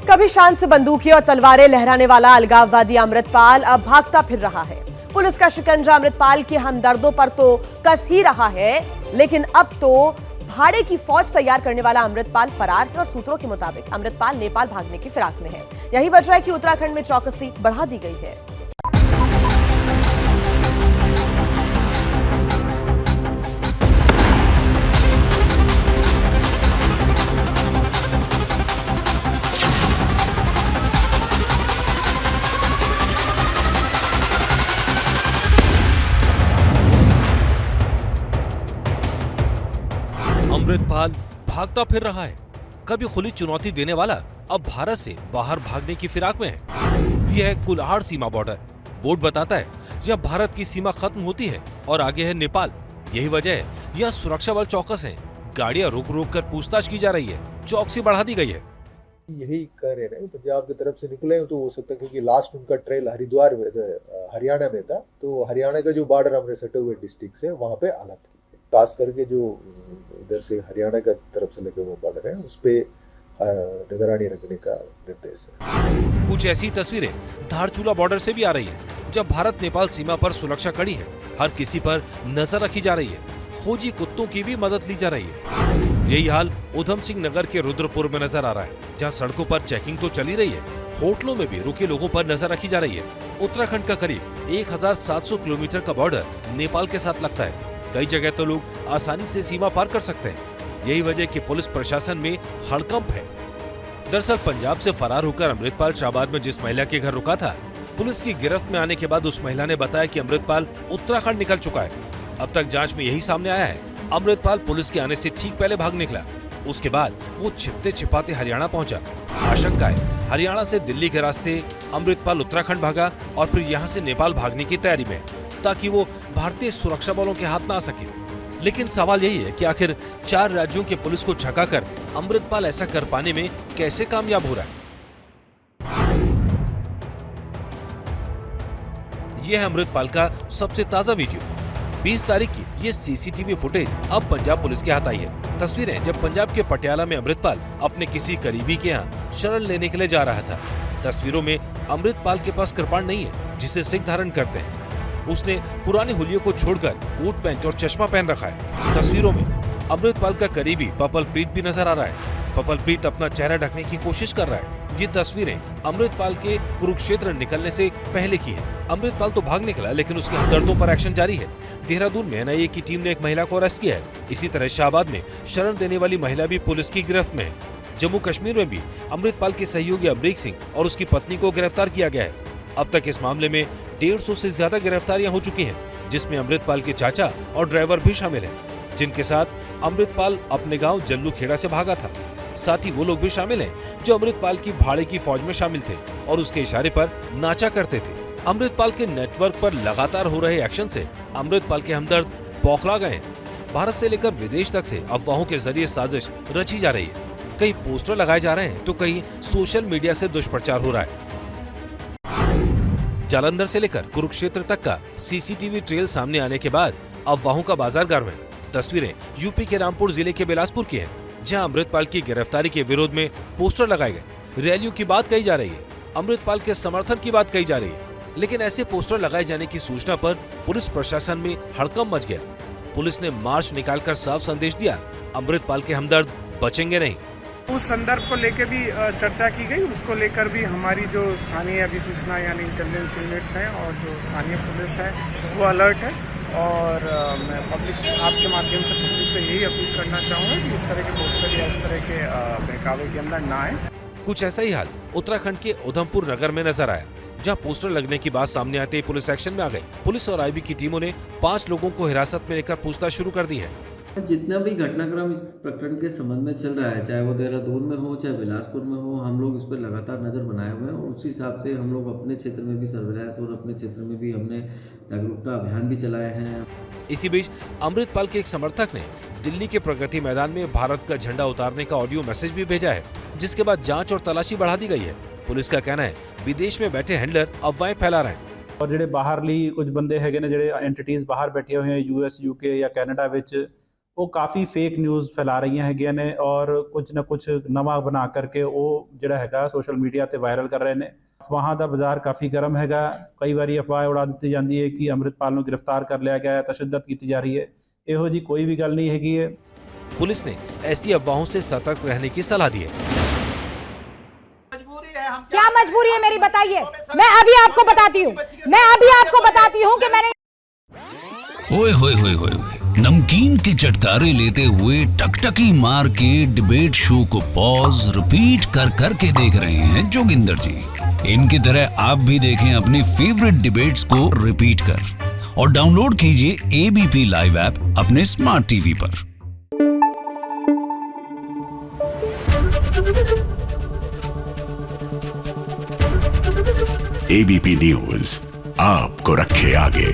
कभी शान से बंदूकें और तलवारें लहराने वाला अलगाववादी अमृतपाल अब भागता फिर रहा है। पुलिस का शिकंजा अमृतपाल के हमदर्दों पर तो कस ही रहा है, लेकिन अब तो भाड़े की फौज तैयार करने वाला अमृतपाल फरार है और सूत्रों के मुताबिक अमृतपाल नेपाल भागने की फिराक में है। यही वजह है कि उत्तराखंड में चौकसी बढ़ा दी गई है। अमृतपाल भागता फिर रहा है। कभी खुली चुनौती देने वाला अब भारत से बाहर भागने की फिराक में है। यह है कुल्हाड़ सीमा बॉर्डर। बोर्ड बताता है यह भारत की सीमा खत्म होती है और आगे है नेपाल। यही वजह है यह सुरक्षा बल चौकस है। गाड़ियां रुक रुक कर पूछताछ की जा रही है। चौकसी बढ़ा दी गई है। यही कह रहे हैं पंजाब की तरफ से निकले तो हो सकता है, क्योंकि लास्ट उनका ट्रेल हरिद्वार में हरियाणा में था, तो हरियाणा का जो बॉर्डर हमने सटे हुए डिस्ट्रिक्ट से वहाँ पे अलर्ट की है। खास करके जो इधर से हरियाणा का तरफ से लगे हुए बॉर्डर है उस पे निगरानी रखने का निर्देश है। कुछ ऐसी तस्वीरें धारचूला बॉर्डर से भी आ रही है, जब भारत नेपाल सीमा पर सुरक्षा कड़ी है। हर किसी पर नजर रखी जा रही है। खोजी कुत्तों की भी मदद ली जा रही है। यही हाल उधम सिंह नगर के रुद्रपुर में नजर आ रहा है, जहाँ सड़कों पर चेकिंग तो चली रही है, होटलों में भी रुके लोगों पर नजर रखी जा रही है। उत्तराखंड का करीब 1700 किलोमीटर का बॉर्डर नेपाल के साथ लगता है। कई जगह तो लोग आसानी से सीमा पार कर सकते हैं। यही वजह कि पुलिस प्रशासन में हड़कंप है। दरअसल पंजाब से फरार होकर अमृतपाल शाहबाद में जिस महिला के घर रुका था, पुलिस की गिरफ्त में आने के बाद उस महिला ने बताया कि अमृतपाल उत्तराखंड निकल चुका है। अब तक जांच में यही सामने आया है। अमृतपाल पुलिस के आने से ठीक पहले भाग निकला। उसके बाद वो छिपते छिपाते हरियाणा पहुंचा। आशंका है हरियाणा से दिल्ली के रास्ते अमृतपाल उत्तराखंड भागा और फिर यहाँ से नेपाल भागने की तैयारी में, ताकि वो भारतीय सुरक्षा बलों के हाथ न आ सके। लेकिन सवाल यही है कि आखिर 4 राज्यों के पुलिस को झकाकर अमृतपाल ऐसा कर पाने में कैसे कामयाब हो रहा है। यह है अमृतपाल का सबसे ताजा वीडियो। 20 तारीख की ये सीसीटीवी फुटेज अब पंजाब पुलिस के हाथ आई है। तस्वीरें जब पंजाब के पटियाला में अमृतपाल अपने किसी करीबी के यहाँ शरण लेने के लिए जा रहा था। तस्वीरों में अमृतपाल के पास कृपाण नहीं है, जिसे सिख धारण करते हैं। उसने पुराने हुलियों को छोड़कर कोट पैंट और चश्मा पहन रखा है। तस्वीरों में अमृतपाल का करीबी पपलप्रीत भी नजर आ रहा है। पपलप्रीत अपना चेहरा ढकने की कोशिश कर रहा है। ये तस्वीरें अमृतपाल के कुरुक्षेत्र निकलने से पहले की है। अमृतपाल तो भाग निकला, लेकिन उसके हमदर्दों पर एक्शन जारी है। देहरादून में एनआईए की टीम ने एक महिला को अरेस्ट किया है। इसी तरह शाहबाद में शरण देने वाली महिला भी पुलिस की गिरफ्त में है। जम्मू कश्मीर में भी अमृतपाल के सहयोगी अमरीक सिंह और उसकी पत्नी को गिरफ्तार किया गया है। अब तक इस मामले में 150 से ज्यादा गिरफ्तारियां हो चुकी हैं, जिसमें अमृतपाल के चाचा और ड्राइवर भी शामिल हैं, जिनके साथ अमृतपाल अपने गांव जल्लू खेड़ा से भागा था। साथ ही वो लोग भी शामिल हैं जो अमृतपाल की भाड़े की फौज में शामिल थे और उसके इशारे पर नाचा करते थे। अमृतपाल के नेटवर्क पर लगातार हो रहे एक्शन से अमृतपाल के हमदर्द बौखला गए हैं। भारत से लेकर विदेश तक से अफवाहों के जरिए साजिश रची जा रही है। कई पोस्टर लगाए जा रहे हैं तो कहीं सोशल मीडिया से दुष्प्रचार हो रहा है। जालंधर से लेकर कुरुक्षेत्र तक का सीसीटीवी ट्रेल सामने आने के बाद अफवाहों का बाजार गर्म है। तस्वीरें यूपी के रामपुर जिले के बिलासपुर की हैं, जहां अमृतपाल की गिरफ्तारी के विरोध में पोस्टर लगाए गए। रैलियों की बात कही जा रही है, अमृतपाल के समर्थन की बात कही जा रही है। लेकिन ऐसे पोस्टर लगाए जाने की सूचना पर पुलिस प्रशासन में हड़कंप मच गया। पुलिस ने मार्च निकालकर साफ संदेश दिया, अमृतपाल के हमदर्द बचेंगे नहीं। उस संदर्भ को लेकर भी चर्चा की गई। उसको लेकर भी हमारी जो स्थानीय अभिसूचना यानी इंटेलिजेंस यूनिट्स हैं और जो स्थानीय पुलिस है वो अलर्ट है। और मैं आपके माध्यम से पब्लिक से यही अपील करना चाहूँगा कि इस तरह के पोस्टर या इस तरह के बहकावे के अंदर ना आए। कुछ ऐसा ही हाल उत्तराखंड के उधमपुर नगर में नजर आया, जहां पोस्टर लगने की बात सामने आते ही पुलिस एक्शन में आ गई। पुलिस और आईबी की टीमों ने 5 लोगों को हिरासत में लेकर पूछताछ शुरू कर दी है। जितना भी घटनाक्रम इस प्रकरण के संबंध में चल रहा है, चाहे वो देहरादून में हो चाहे बिलासपुर में हो, हम लोग इस पर लगातार नज़र बनाए हुए हैं और उसी हिसाब से हम लोग अपने क्षेत्र में भी सर्विलांस और अपने क्षेत्र में भी हमने जागरूकता अभियान भी चलाए हैं। इसी बीच अमृतपाल के एक समर्थक ने दिल्ली के प्रगति मैदान में भारत का झंडा उतारने का ऑडियो मैसेज भी भेजा है, जिसके बाद जाँच और तलाशी बढ़ा दी गई है। पुलिस का कहना है विदेश में बैठे हैंडलर अफवाहें फैला रहे हैं और ਜਿਹੜੇ ਬਾਹਰਲੀ ਕੁਝ ਬੰਦੇ ਹੈਗੇ ਨੇ ਜਿਹੜੇ ਐਂਟੀਟੀਜ਼ ਬਾਹਰ ਬੈਠੇ ਹੋਏ हैं यूएस यूके या कैनेडा ਵਿੱਚ वो काफ़ी फेक न्यूज़ फैला रही हैं ने और कुछ ना कुछ नवा बना करके वो ਜਿਹੜਾ ਹੈਗਾ ਸੋਸ਼ਲ ਮੀਡੀਆ ਤੇ ਵਾਇਰਲ ਕਰ ਰਹੇ ਨੇ। ਅਫਵਾਹਾਂ ਦਾ ਬਾਜ਼ਾਰ ਕਾਫੀ ਗਰਮ ਹੈਗਾ। ਕਈ ਵਾਰੀ ਅਫਵਾਹ ਉਡਾ ਦਿੱਤੀ ਜਾਂਦੀ ਹੈ ਕਿ ਅੰਮ੍ਰਿਤਪਾਲ ਨੂੰ ਗ੍ਰਿਫਤਾਰ ਕਰ ਲਿਆ ਗਿਆ ਹੈ, ਤਸ਼ੱਦਦ ਕੀਤੀ ਜਾ ਰਹੀ ਹੈ। ਇਹੋ ਜੀ ਕੋਈ ਵੀ ਗੱਲ ਨਹੀਂ ਹੈਗੀ ਹੈ। पुलिस ने ऐसी अफवाहों से सतर्क रहने की सलाह दी है। क्या मजबूरी है मेरी बताइए, मैं अभी आपको बताती हूँ कि मैंने ओए होए होए होए नमकीन के चटकारे लेते हुए टकटकी मार के डिबेट शो को पॉज रिपीट कर करके देख रहे हैं जोगिंदर जी। इनकी तरह आप भी देखें अपनी फेवरेट डिबेट्स को रिपीट कर और डाउनलोड कीजिए ABP लाइव ऐप अपने स्मार्ट टीवी पर। ABP न्यूज आपको रखे आगे।